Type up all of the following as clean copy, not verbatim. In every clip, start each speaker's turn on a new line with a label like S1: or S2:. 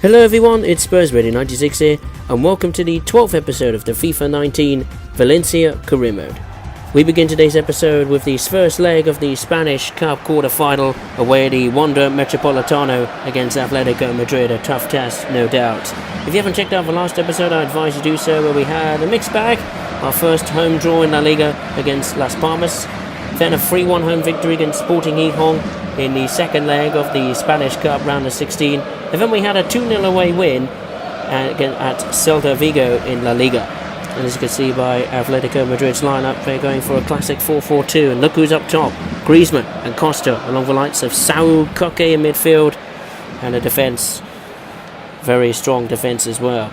S1: Hello everyone, it's Spurs Radio 96 here, and welcome to the 12th episode of the FIFA 19 Valencia Career Mode. We begin today's episode with the first leg of the Spanish Cup quarter-final away at the Wanda Metropolitano against Atletico Madrid, a tough test, no doubt. If you haven't checked out the last episode, I advise you do so, where we had a mixed bag. Our first home draw in La Liga against Las Palmas, then a 3-1 home victory against Sporting Gijón in the second leg of the Spanish Cup round of 16, and then we had a 2-0 away win at Celta Vigo in La Liga. And as you can see by Atletico Madrid's lineup, they're going for a classic 4-4-2, and look who's up top: Griezmann and Costa, along the likes of Saúl Koke in midfield, and a defence, very strong defence as well.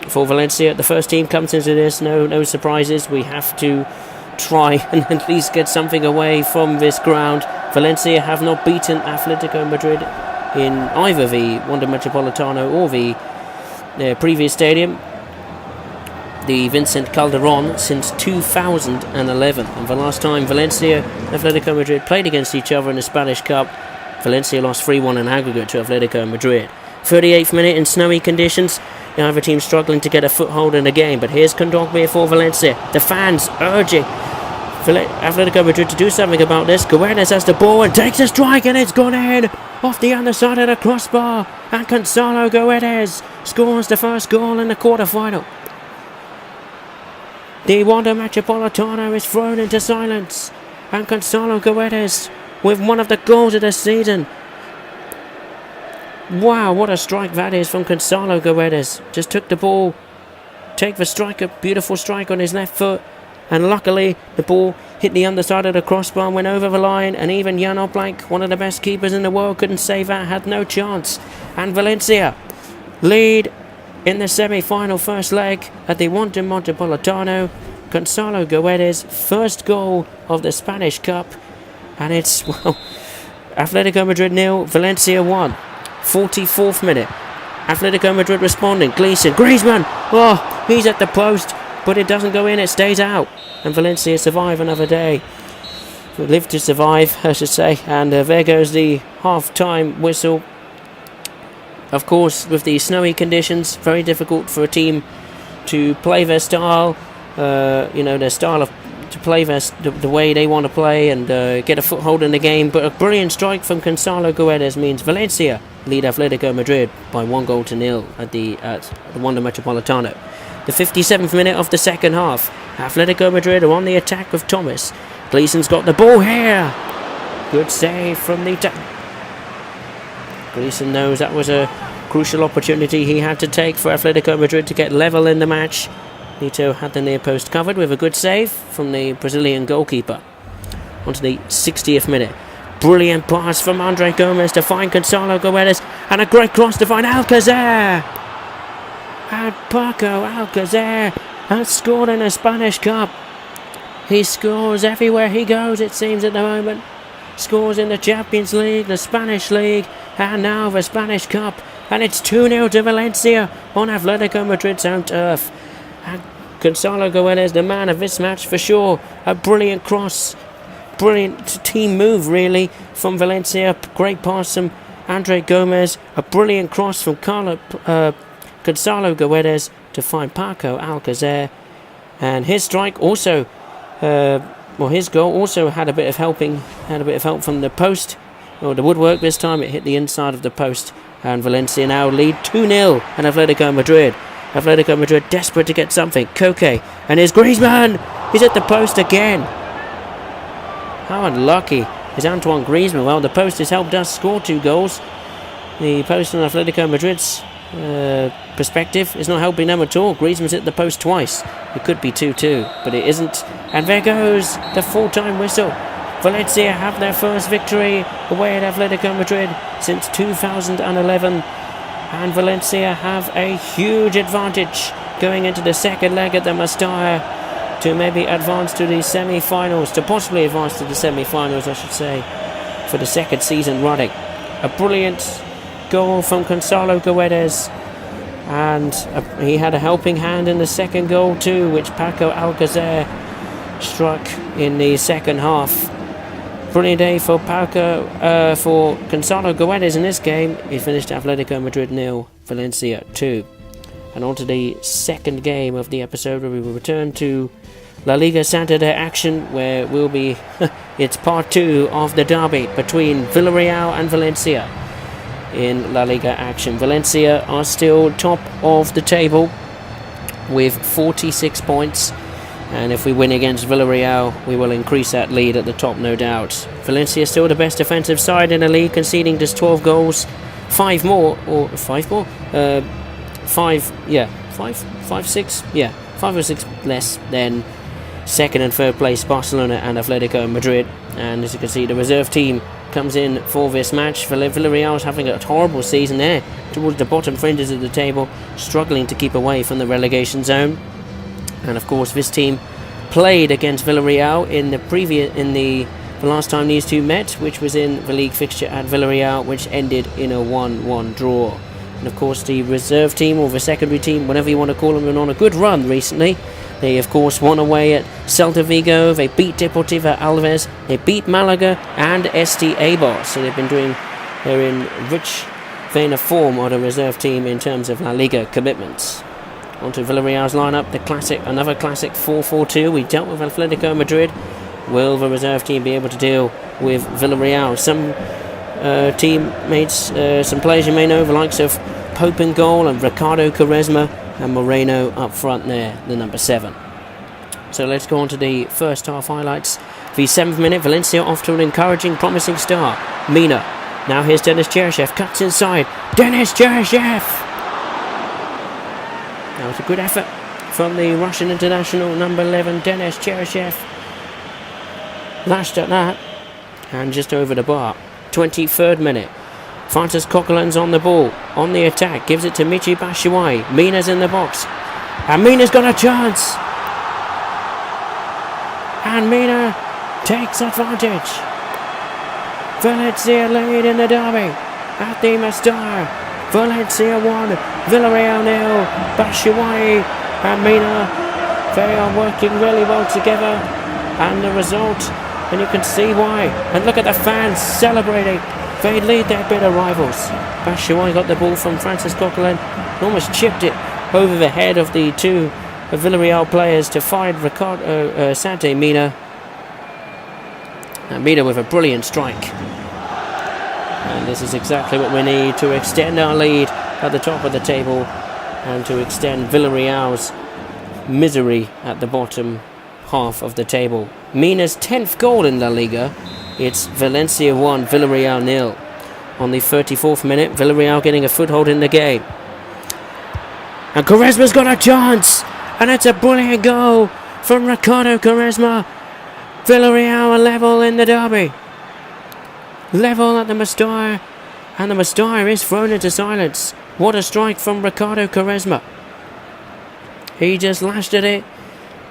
S1: For Valencia, the first team comes into this, no surprises. We have to try and at least get something away from this ground. Valencia have not beaten Atletico Madrid in either the Wanda Metropolitano or their previous stadium, the Vicente Calderón, since 2011. And the last time Valencia and Atletico Madrid played against each other in the Spanish Cup, Valencia lost 3-1 in aggregate to Atletico Madrid. 38th minute in snowy conditions. The other team struggling to get a foothold in the game, but here's Kondogbia for Valencia. The fans urging Atletico Madrid to do something about this. Guedes has the ball and takes a strike, and it's gone in off the underside of the crossbar. And Gonzalo Guedes scores the first goal in the quarter-final. The Wanda Metropolitano is thrown into silence, and Gonzalo Guedes with one of the goals of the season. Wow, what a strike that is from Gonzalo Guedes. Just took the ball, take the strike, a beautiful strike on his left foot, and luckily the ball hit the underside of the crossbar and went over the line, and even Jan Oblak, one of the best keepers in the world, couldn't save that, had no chance. And Valencia lead in the semi-final first leg at the Wanda Metropolitano. Gonzalo Guedes, first goal of the Spanish Cup, and it's, well, Atletico Madrid 0, Valencia 1. 44th minute, Atletico Madrid responding. Griezmann, oh, he's at the post, but it doesn't go in, it stays out, and Valencia survive another day. Live to survive, I should say. And there goes the half-time whistle. Of course, with the snowy conditions, very difficult for a team to play their style, their style of to play the way they want to play and get a foothold in the game. But a brilliant strike from Gonzalo Guedes means Valencia lead Atletico Madrid by 1-0 at the Wanda Metropolitano. The 57th minute of the second half, Atletico Madrid are on the attack with Thomas. Gleeson's got the ball here. Good save from the Gleeson knows that was a crucial opportunity he had to take for Atletico Madrid to get level in the match. Nito had the near post covered with a good save from the Brazilian goalkeeper. On to the 60th minute. Brilliant pass from Andre Gomes to find Gonzalo Guedes, and a great cross to find Alcácer. And Paco Alcácer has scored in the Spanish Cup. He scores everywhere he goes, it seems, at the moment. Scores in the Champions League, the Spanish League, and now the Spanish Cup. And it's 2-0 to Valencia on Atletico Madrid's own turf. And Gonzalo Guedes, the man of this match for sure. A brilliant cross, brilliant team move really from Valencia. Great pass from Andre Gomes. A brilliant cross from Gonzalo Guedes to find Paco Alcácer. And his strike also, his goal also had a bit of help from the post, or the woodwork this time. It hit the inside of the post. And Valencia now lead 2-0 and Atletico Madrid. Atletico Madrid desperate to get something. Koke, and here's Griezmann. He's at the post again. How unlucky is Antoine Griezmann? Well, the post has helped us score 2 goals. The post on Atletico Madrid's perspective is not helping them at all. Griezmann's hit the post twice. It could be 2-2, but it isn't. And there goes the full-time whistle. Valencia have their first victory away at Atletico Madrid since 2011. And Valencia have a huge advantage going into the second leg at the Mestalla to maybe advance to the semi-finals, to possibly advance to the semi-finals, I should say, for the second season running. A brilliant goal from Gonzalo Guedes, and he had a helping hand in the second goal too, which Paco Alcácer struck in the second half. Brilliant day for Gonzalo Guedes in this game. He finished Atletico Madrid 0, Valencia 2. And on to the second game of the episode, where we will return to La Liga Santander action, where we'll be it's part 2 of the derby between Villarreal and Valencia in La Liga action. Valencia are still top of the table with 46 points, and if we win against Villarreal, we will increase that lead at the top, no doubt. Valencia is still the best defensive side in the league, conceding just 12 goals, 5 or 6 less than second and third place Barcelona and Atletico Madrid. And as you can see, the reserve team comes in for this match. Villarreal is having a horrible season there towards the bottom fringes of the table, struggling to keep away from the relegation zone. And of course, this team played against Villarreal in the last time these two met, which was in the league fixture at Villarreal, which ended in a 1-1 draw. And of course, the reserve team, or the secondary team, whatever you want to call them, been on a good run recently. They of course won away at Celta Vigo, they beat Deportivo Alaves, they beat Malaga and Esti Eibar. So they're in rich vein of form of the reserve team in terms of La Liga commitments. Onto Villarreal's lineup, another classic 4-4-2. We dealt with Atletico Madrid. Will the reserve team be able to deal with Villarreal? Some teammates, some players you may know, the likes of Pope in goal and Ricardo Quaresma and Moreno up front there, the number 7. So let's go on to the first half highlights. The 7th minute, Valencia off to an encouraging, promising start. Mina. Now here's Denis Cheryshev, cuts inside. Denis Cheryshev! That was a good effort from the Russian international, number 11, Denis Cheryshev. Lashed at that, and just over the bar. 23rd minute. Francis Coquelin's on the ball, on the attack, gives it to Michy Batshuayi. Mina's in the box, and Mina's got a chance, and Mina takes advantage. Valencia lead in the derby at the Mestalla. Valencia 1, Villarreal 0. Batshuayi and Mina, they are working really well together, and the result, and you can see why. And look at the fans celebrating. They lead their bitter rivals. Batshuayi got the ball from Francis Coquelin, almost chipped it over the head of the two Villarreal players to find Santi Mina. And Mina with a brilliant strike. And this is exactly what we need to extend our lead at the top of the table and to extend Villarreal's misery at the bottom half of the table. Mina's 10th goal in La Liga. It's Valencia 1, Villarreal 0. On the 34th minute, Villarreal getting a foothold in the game. And Quaresma's got a chance! And it's a brilliant goal from Ricardo Quaresma. Villarreal are level in the derby. Level at the Mestalla. And the Mestalla is thrown into silence. What a strike from Ricardo Quaresma. He just lashed at it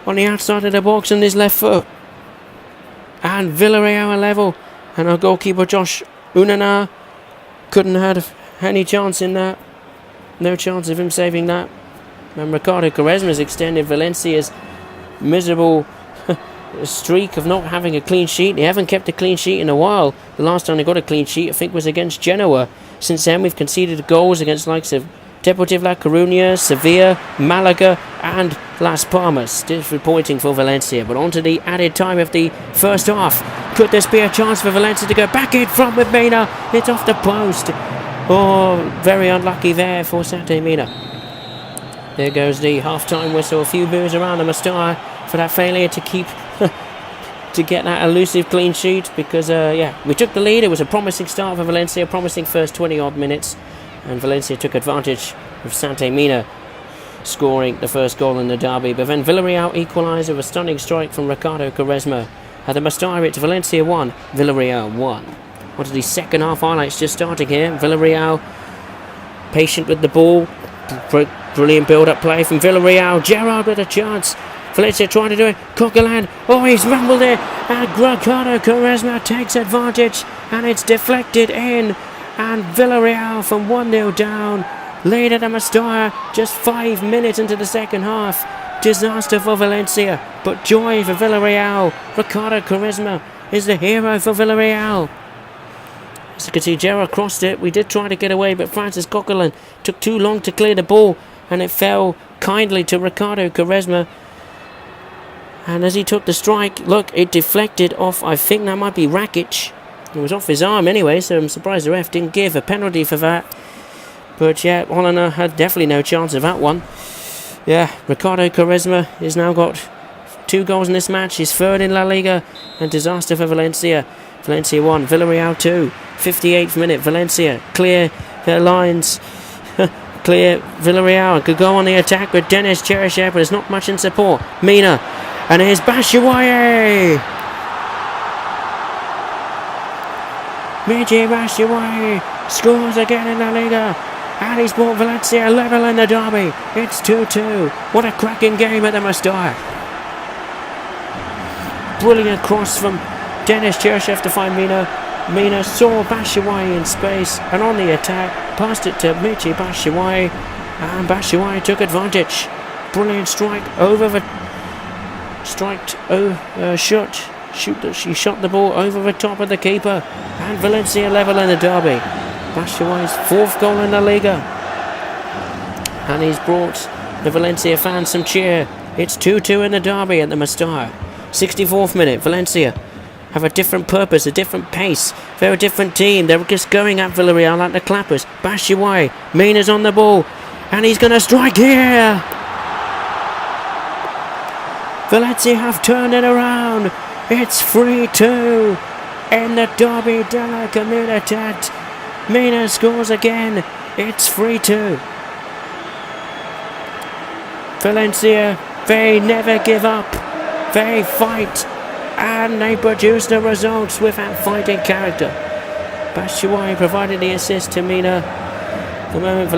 S1: on the outside of the box on his left foot. And Villarreal are level, and our goalkeeper Josh Unana couldn't have any chance in that. No chance of him saving that. And Ricardo Quaresma has extended Valencia's miserable streak of not having a clean sheet. They haven't kept a clean sheet in a while. The last time they got a clean sheet, I think, was against Genoa. Since then, we've conceded goals against the likes of Deportivo La Coruña, Sevilla, Malaga and Las Palmas. Disappointing for Valencia, but on to the added time of the first half. Could this be a chance for Valencia to go back in front with Mina? It's off the post. Oh, very unlucky there for Santi Mina. There goes the half-time whistle. A few boos around the Mestalla for that failure to keep to get that elusive clean sheet, because we took the lead. It was a promising start for Valencia, promising first 20 odd minutes. And Valencia took advantage of Santi Mina scoring the first goal in the derby. But then Villarreal equalised with a stunning strike from Ricardo Quaresma. At the Mestalla, it's Valencia 1, Villarreal 1. On to the second half highlights just starting here. Villarreal patient with the ball. Brilliant build-up play from Villarreal. Gerrard with a chance. Valencia trying to do it. Coquelin. Oh, he's rumbled it. And Ricardo Quaresma takes advantage. And it's deflected in. And Villarreal from 1-0 down, lead at the Mestalla just 5 minutes into the second half. Disaster for Valencia, but joy for Villarreal. Ricardo Quaresma is the hero for Villarreal. As you can see, Gerrard crossed it. We did try to get away, but Francis Coquelin took too long to clear the ball, and it fell kindly to Ricardo Quaresma. And as he took the strike, look, it deflected off, I think that might be Rakic. It was off his arm anyway, so I'm surprised the ref didn't give a penalty for that. But yeah, Holliner had definitely no chance of that one. Yeah, Ricardo Quaresma has now got 2 goals in this match. He's 3rd in La Liga, and disaster for Valencia. Valencia 1, Villarreal 2. 58th minute, Valencia clear their lines. Clear Villarreal. Could go on the attack with Dennis Cheryshev, but there's not much in support. Mina. And here's Batshuayi. Michy Batshuayi scores again in La Liga. And he's brought Valencia level in the derby. It's 2-2. What a cracking game at the Mestalla. Brilliant cross from Dennis Cheryshev to find Mina. Mina saw Batshuayi in space, and on the attack, passed it to Michy Batshuayi, and Batshuayi took advantage. Brilliant strike over the She shot the ball over the top of the keeper, and Valencia level in the derby. Batshuayi's 4th goal in La Liga, and he's brought the Valencia fans some cheer. It's 2-2 in the derby at the Mestalla. 64th minute, Valencia have a different purpose, a different pace. They're a different team. They're just going at Villarreal like the clappers. Batshuayi, Mina's on the ball, and he's going to strike here. Valencia have turned it around. It's 3-2 in the Derby della Comunità. Mina scores again. It's 3-2. Valencia, they never give up. They fight, and they produce the results with that fighting character. Batshuayi provided the assist to Mina. The moment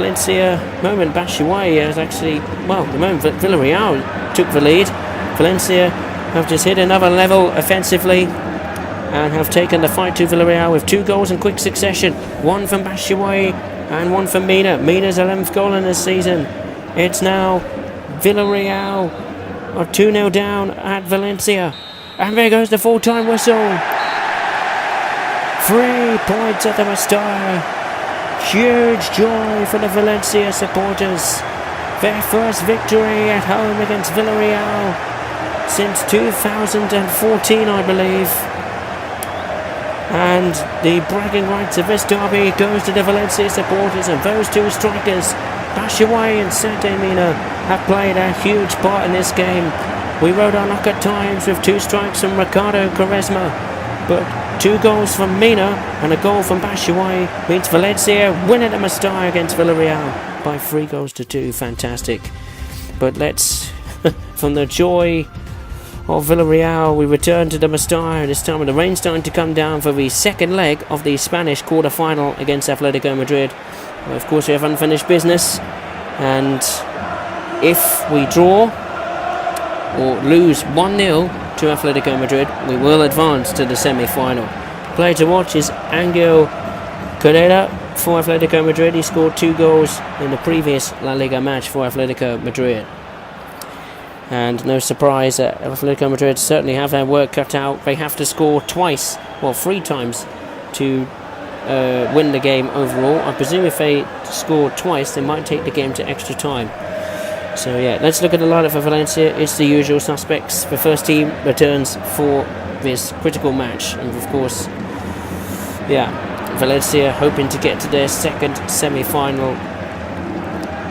S1: Batshuayi is actually, the moment Villarreal took the lead, Valencia have just hit another level offensively and have taken the fight to Villarreal with 2 goals in quick succession. 1 from Batshuayi and 1 from Mina. Mina's 11th goal in the season. It's now Villarreal are 2-0 down at Valencia. And there goes the full-time whistle. 3 points at the Mestalla. Huge joy for the Valencia supporters. Their first victory at home against Villarreal since 2014, I believe. And the bragging rights of this derby goes to the Valencia supporters, and those 2 strikers, Batshuayi and Santi Mina, have played a huge part in this game. We rode our luck at times with 2 strikes from Ricardo Quaresma, but 2 goals from Mina and a goal from Batshuayi means Valencia win at the Mestalla against Villarreal by 3-2. Fantastic. But let's, from the joy of Villarreal, we return to the Mestalla, this time with the rain starting to come down for the second leg of the Spanish quarter-final against Atletico Madrid. Well, of course, we have unfinished business, and if we draw or lose 1-0 to Atletico Madrid, we will advance to the semi-final. Player to watch is Angel Correa for Atletico Madrid. He scored 2 goals in the previous La Liga match for Atletico Madrid. And no surprise that Atletico Madrid certainly have their work cut out. They have to score twice, 3 times, to win the game overall. I presume if they score twice, they might take the game to extra time. So yeah, let's look at the lineup for Valencia. It's the usual suspects. The first team returns for this critical match, and of course, Valencia hoping to get to their second semi-final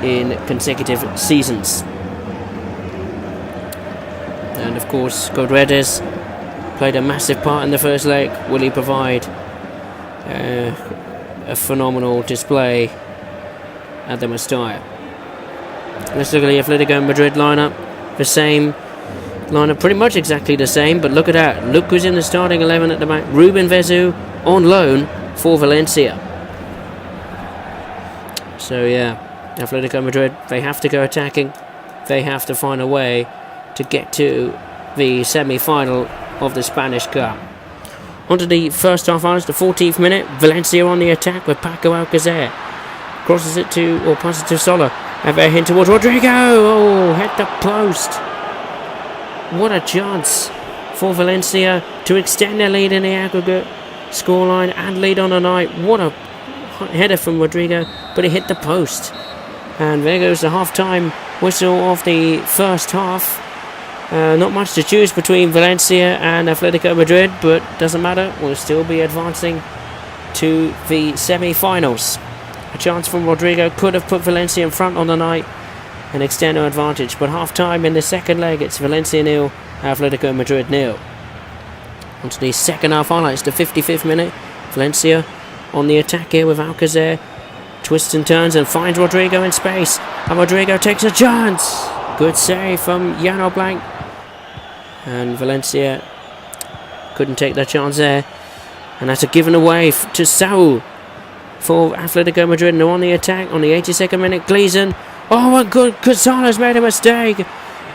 S1: in consecutive seasons. And of course, Godredes played a massive part in the first leg. Will he provide a phenomenal display at the Mestalla? Let's look at the Atletico Madrid lineup. The same lineup, pretty much exactly the same, but look at that. Look who's in the starting 11 at the back. Ruben Vesu on loan for Valencia. So yeah, Atletico Madrid, they have to go attacking. They have to find a way to get to the semi-final of the Spanish Cup. Onto the first half hours, the 14th minute. Valencia on the attack with Paco Alcacer. Crosses it to, or passes to Sola. And they're in towards Rodrigo. Oh, hit the post. What a chance for Valencia to extend their lead in the aggregate. scoreline and lead on the night. What a header from Rodrigo, but it hit the post. And there goes the half-time whistle of the first half. Not much to choose between Valencia and Atletico Madrid, but doesn't matter. We'll still be advancing to the semi-finals. A chance from Rodrigo could have put Valencia in front on the night and extend our advantage. But half-time in the second leg, it's Valencia 0, Atletico Madrid 0. On to the second half highlights, the 55th minute. Valencia on the attack here with Alcacer. Twists and turns and finds Rodrigo in space. And Rodrigo takes a chance. Good save from Jan Oblak. And Valencia couldn't take that chance there. And that's a given away to Saul for Atletico Madrid. And on the attack on the 82nd minute. Gleason. Oh, and good. Gonzalez made a mistake.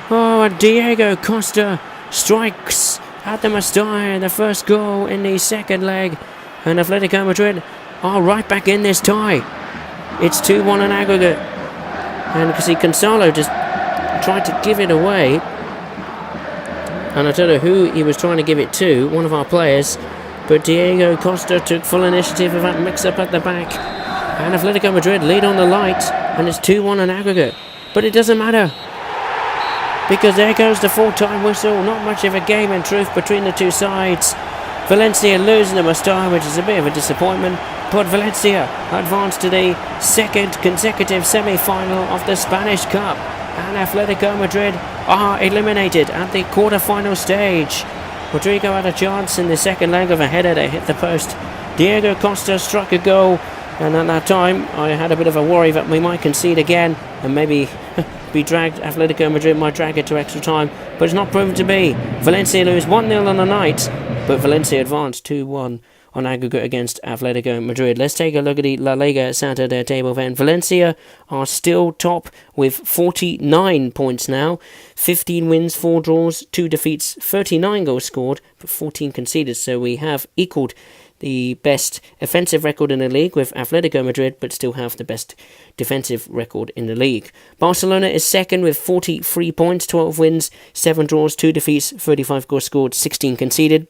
S1: Oh, and Diego Costa strikes at the Mestalla. The first goal in the second leg. And Atletico Madrid are right back in this tie. It's 2-1 in aggregate. And you can see Gonzalo just tried to give it away. And I don't know who he was trying to give it to, one of our players. But Diego Costa took full initiative of that mix-up at the back. And Atletico Madrid lead on the light. And it's 2-1 in aggregate. But it doesn't matter. Because there goes the full-time whistle. Not much of a game in truth between the two sides. Valencia losing the Mestalla, which is a bit of a disappointment. But Valencia advanced to the second consecutive semi-final of the Spanish Cup. And Atletico Madrid are eliminated at the quarter-final stage. Rodrigo had a chance in the second leg of a header that hit the post. Diego Costa struck a goal. And at that time, I had a bit of a worry that we might concede again. And maybe be dragged. Atletico Madrid might drag it to extra time. But it's not proven to be. Valencia lose 1-0 on the night. But Valencia advanced 2-1 on aggregate against Atletico Madrid. Let's take a look at the La Liga Santander table then. Valencia are still top with 49 points now. 15 wins, 4 draws, 2 defeats, 39 goals scored, but 14 conceded. So we have equalled the best offensive record in the league with Atletico Madrid, but still have the best defensive record in the league. Barcelona is second with 43 points, 12 wins, 7 draws, 2 defeats, 35 goals scored, 16 conceded.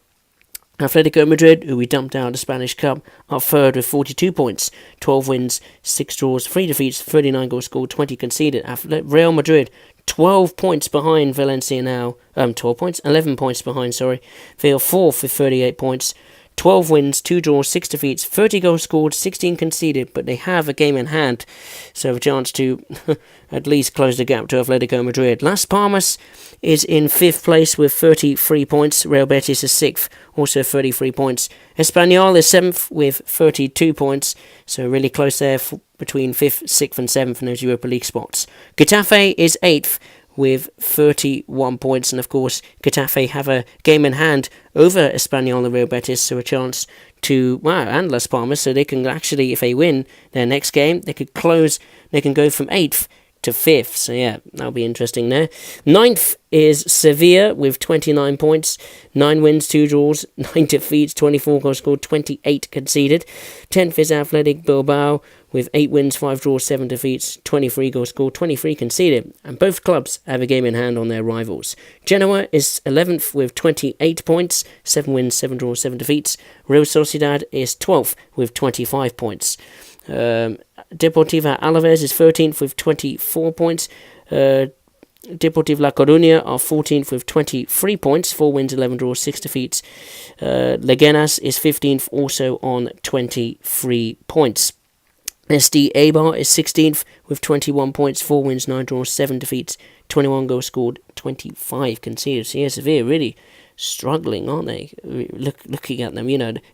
S1: Atletico Madrid, who we dumped out of the Spanish Cup, are third with 42 points, 12 wins, 6 draws, 3 defeats, 39 goals scored, 20 conceded. Real Madrid, 12 points behind Valencia now. 11 points behind, sorry. They are fourth with 38 points, 12 wins, 2 draws, 6 defeats, 30 goals scored, 16 conceded, but they have a game in hand, so a chance to at least close the gap to Atletico Madrid. Las Palmas is in 5th place with 33 points. Real Betis is 6th, also 33 points. Espanyol is 7th with 32 points, so really close there between 5th, 6th and 7th in those Europa League spots. Getafe is 8th with 31 points, and of course Getafe have a game in hand over Espanyol and Real Betis, so a chance to, and Las Palmas, so they can actually, if they win their next game, they can go from 8th to 5th, so yeah, that'll be interesting there. 9th is Sevilla with 29 points, 9 wins, 2 draws, 9 defeats, 24 goals scored, 28 conceded. 10th is Athletic Bilbao with 8 wins, 5 draws, 7 defeats, 23 goals scored, 23 conceded, and both clubs have a game in hand on their rivals. Genoa is 11th with 28 points, 7 wins, 7 draws, 7 defeats. Real Sociedad is 12th with 25 points. Deportiva Alaves is 13th with 24 points. Deportivo La Coruña are 14th with 23 points, 4 wins, 11 draws, 6 defeats. Leganes is 15th, also on 23 points. SD Eibar is 16th with 21 points, 4 wins, 9 draws, 7 defeats, 21 goals scored, 25 conceded. So yeah, Sevilla really struggling, aren't they? Looking at them,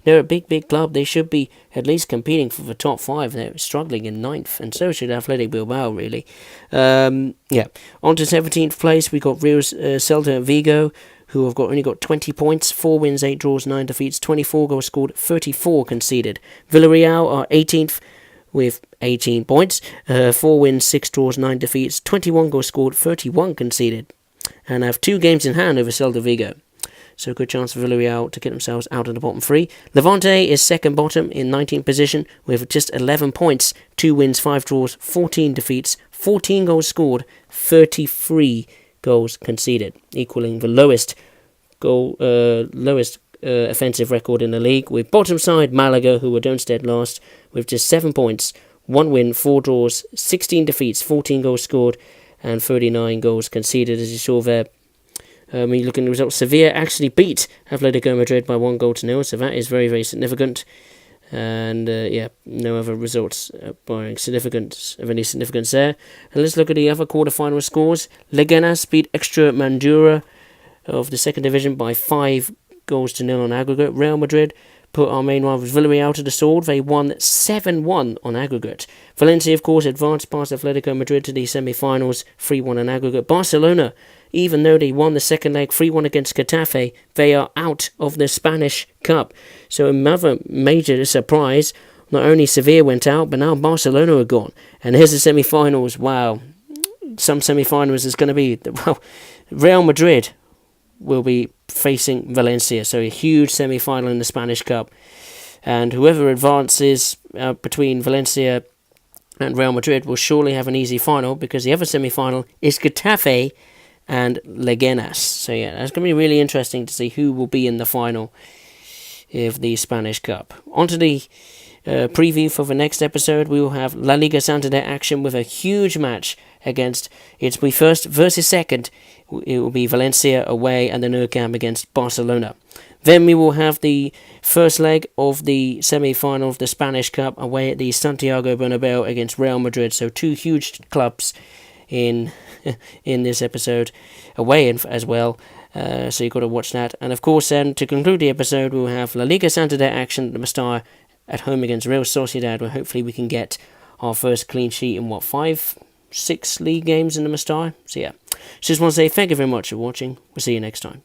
S1: they're a big club. They should be at least competing for the top 5. They're struggling in 9th, and so should Athletic Bilbao, really. On to 17th place, we got Real Celta Vigo, who have only got 20 points, 4 wins, 8 draws, 9 defeats, 24 goals scored, 34 conceded. Villarreal are 18th with 18 points, 4 wins, 6 draws, 9 defeats, 21 goals scored, 31 conceded, and have 2 games in hand over Celta Vigo. So a good chance for Villarreal to get themselves out of the bottom 3. Levante is second bottom in 19th position with just 11 points, 2 wins, 5 draws, 14 defeats, 14 goals scored, 33 goals conceded, equaling the lowest offensive record in the league, with bottom side Malaga, who were dead last, with just 7 points, 1 win, 4 draws, 16 defeats, 14 goals scored, and 39 goals conceded, as you saw there. When you look at the results, Sevilla actually beat Atletico Madrid by 1-0, so that is very, very significant. And no other results barring significance of any significance there. And let's look at the other quarter-final scores. Leganes beat Extremadura of the second division by 5-0 on aggregate. Real Madrid put our main rivals Villarreal to the sword. They won 7-1 on aggregate. Valencia, of course, advanced past Atletico Madrid to the semi-finals, 3-1 on aggregate. Barcelona, even though they won the second leg 3-1 against Getafe, they are out of the Spanish Cup. So another major surprise. Not only Sevilla went out, but now Barcelona are gone. And here's the semi-finals. Wow. Some semi-finals is going to be... Well, Real Madrid will be facing Valencia. So a huge semi-final in the Spanish Cup. And whoever advances between Valencia and Real Madrid will surely have an easy final, because the other semi-final is Getafe and Leganes. So yeah, that's going to be really interesting to see who will be in the final of the Spanish Cup. On to the preview for the next episode. We will have La Liga Santander action with a huge match against, it's be first versus second. It will be Valencia away and the Nou Camp against Barcelona. Then we will have the first leg of the semi-final of the Spanish Cup away at the Santiago Bernabeu against Real Madrid. So 2 huge clubs in this episode, away as well. So you've got to watch that. And of course, then to conclude the episode, we'll have La Liga Santander action at the Mestalla at home against Real Sociedad, where hopefully we can get our first clean sheet in 5-6 league games in the Mestalla. So yeah, just want to say thank you very much for watching. We'll see you next time.